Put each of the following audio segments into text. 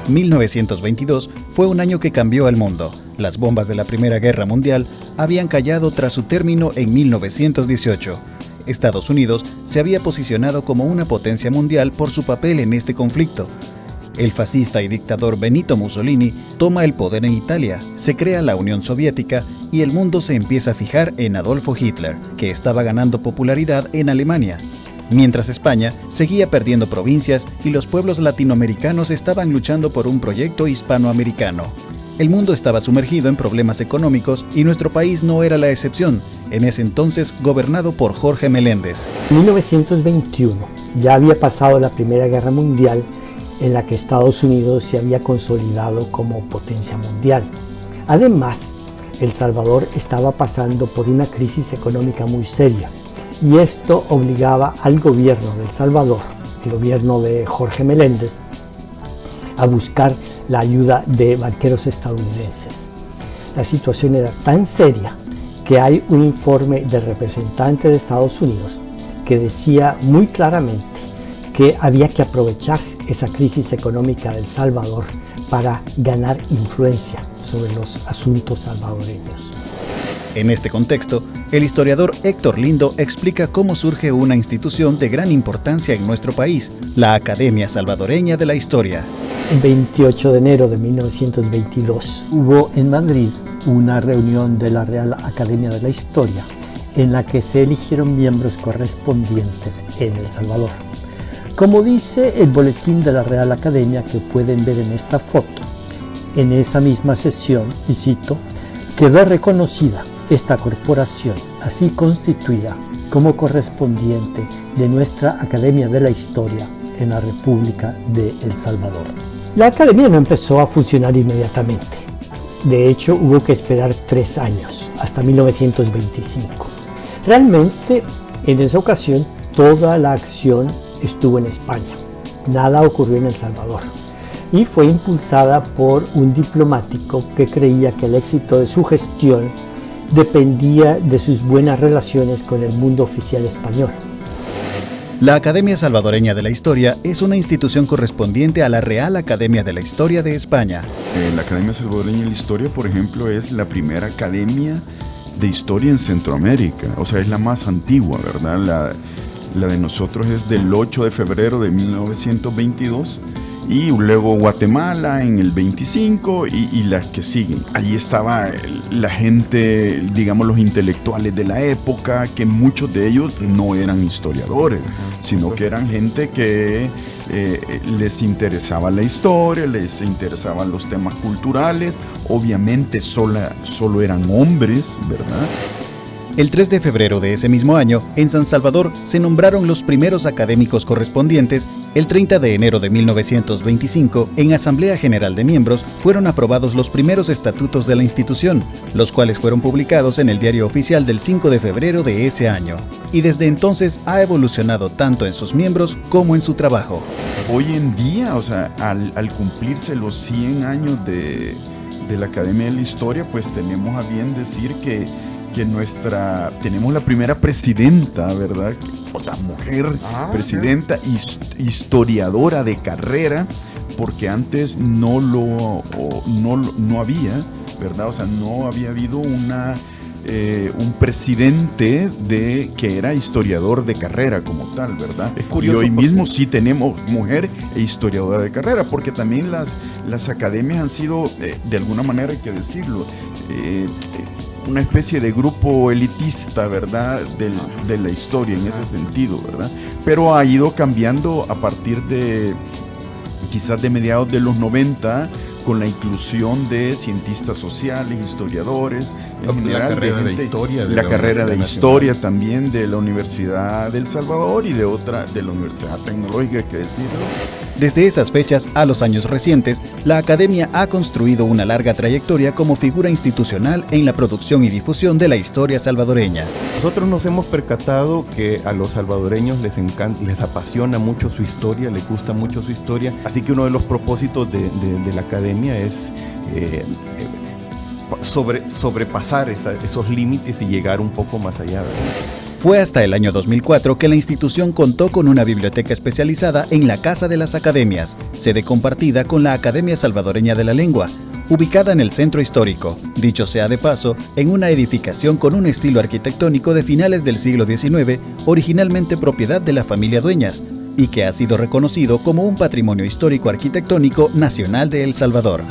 1922 fue un año que cambió al mundo. Las bombas de la Primera Guerra Mundial habían callado tras su término en 1918. Estados Unidos se había posicionado como una potencia mundial por su papel en este conflicto. El fascista y dictador Benito Mussolini toma el poder en Italia, se crea la Unión Soviética y el mundo se empieza a fijar en Adolfo Hitler, que estaba ganando popularidad en Alemania. Mientras España seguía perdiendo provincias y los pueblos latinoamericanos estaban luchando por un proyecto hispanoamericano. El mundo estaba sumergido en problemas económicos y nuestro país no era la excepción, en ese entonces gobernado por Jorge Meléndez. En 1921 ya había pasado la Primera Guerra Mundial, en la que Estados Unidos se había consolidado como potencia mundial. Además, El Salvador estaba pasando por una crisis económica muy seria y esto obligaba al gobierno de El Salvador, el gobierno de Jorge Meléndez, a buscar la ayuda de banqueros estadounidenses. La situación era tan seria que hay un informe del representante de Estados Unidos que decía muy claramente que había que aprovechar esa crisis económica de El Salvador para ganar influencia sobre los asuntos salvadoreños. En este contexto, el historiador Héctor Lindo explica cómo surge una institución de gran importancia en nuestro país, la Academia Salvadoreña de la Historia. El 28 de enero de 1922 hubo en Madrid una reunión de la Real Academia de la Historia en la que se eligieron miembros correspondientes en El Salvador. Como dice el boletín de la Real Academia que pueden ver en esta foto, en esa misma sesión, y cito, quedó reconocida esta corporación así constituida como correspondiente de nuestra Academia de la Historia en la República de El Salvador. La Academia no empezó a funcionar inmediatamente. De hecho, hubo que esperar 3 años, hasta 1925. Realmente, en esa ocasión, toda la acción estuvo en España. Nada ocurrió en El Salvador. Y fue impulsada por un diplomático que creía que el éxito de su gestión dependía de sus buenas relaciones con el mundo oficial español. La Academia Salvadoreña de la Historia es una institución correspondiente a la Real Academia de la Historia de España. La Academia Salvadoreña de la Historia, por ejemplo, es la primera academia de historia en Centroamérica. O sea, es la más antigua, ¿verdad? La de nosotros es del 8 de febrero de 1922 y luego Guatemala en el 25 y las que siguen. Allí estaba la gente, digamos los intelectuales de la época, que muchos de ellos no eran historiadores, sino que eran gente que les interesaba la historia, les interesaban los temas culturales. Obviamente solo eran hombres, ¿verdad? El 3 de febrero de ese mismo año, en San Salvador, se nombraron los primeros académicos correspondientes. El 30 de enero de 1925, en Asamblea General de Miembros, fueron aprobados los primeros estatutos de la institución, los cuales fueron publicados en el Diario Oficial del 5 de febrero de ese año. Y desde entonces ha evolucionado tanto en sus miembros como en su trabajo. Hoy en día, o sea, al cumplirse los 100 años de la Academia de la Historia, pues tenemos a bien decir que tenemos la primera presidenta, ¿verdad? O sea, mujer presidenta, historiadora de carrera, porque antes no había, ¿verdad? O sea, no había habido un presidente que era historiador de carrera como tal, ¿verdad? Es curioso. Y hoy mismo sí tenemos mujer e historiadora de carrera, porque también las academias han sido, de alguna manera hay que decirlo, una especie de grupo elitista, ¿verdad? De la historia en ese sentido, ¿verdad? Pero ha ido cambiando a partir de quizás de mediados de los 90, con la inclusión de cientistas sociales, historiadores, en general, la carrera de historia, la carrera de historia también de la Universidad de El Salvador y de la Universidad Tecnológica, hay que decirlo. Desde esas fechas a los años recientes, la Academia ha construido una larga trayectoria como figura institucional en la producción y difusión de la historia salvadoreña. Nosotros nos hemos percatado que a los salvadoreños les encanta, les apasiona mucho su historia, les gusta mucho su historia, así que uno de los propósitos de la Academia es sobrepasar esos límites y llegar un poco más allá, ¿verdad? Fue hasta el año 2004 que la institución contó con una biblioteca especializada en la Casa de las Academias, sede compartida con la Academia Salvadoreña de la Lengua, ubicada en el centro histórico, dicho sea de paso, en una edificación con un estilo arquitectónico de finales del siglo XIX, originalmente propiedad de la familia Dueñas, y que ha sido reconocido como un patrimonio histórico arquitectónico nacional de El Salvador.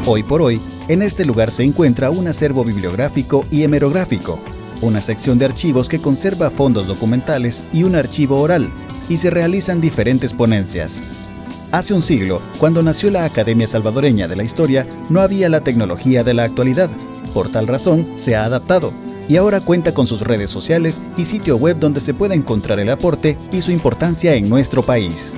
Hoy por hoy, en este lugar se encuentra un acervo bibliográfico y hemerográfico, una sección de archivos que conserva fondos documentales y un archivo oral, y se realizan diferentes ponencias. Hace un siglo, cuando nació la Academia Salvadoreña de la Historia, no había la tecnología de la actualidad. Por tal razón, se ha adaptado, y ahora cuenta con sus redes sociales y sitio web donde se puede encontrar el aporte y su importancia en nuestro país.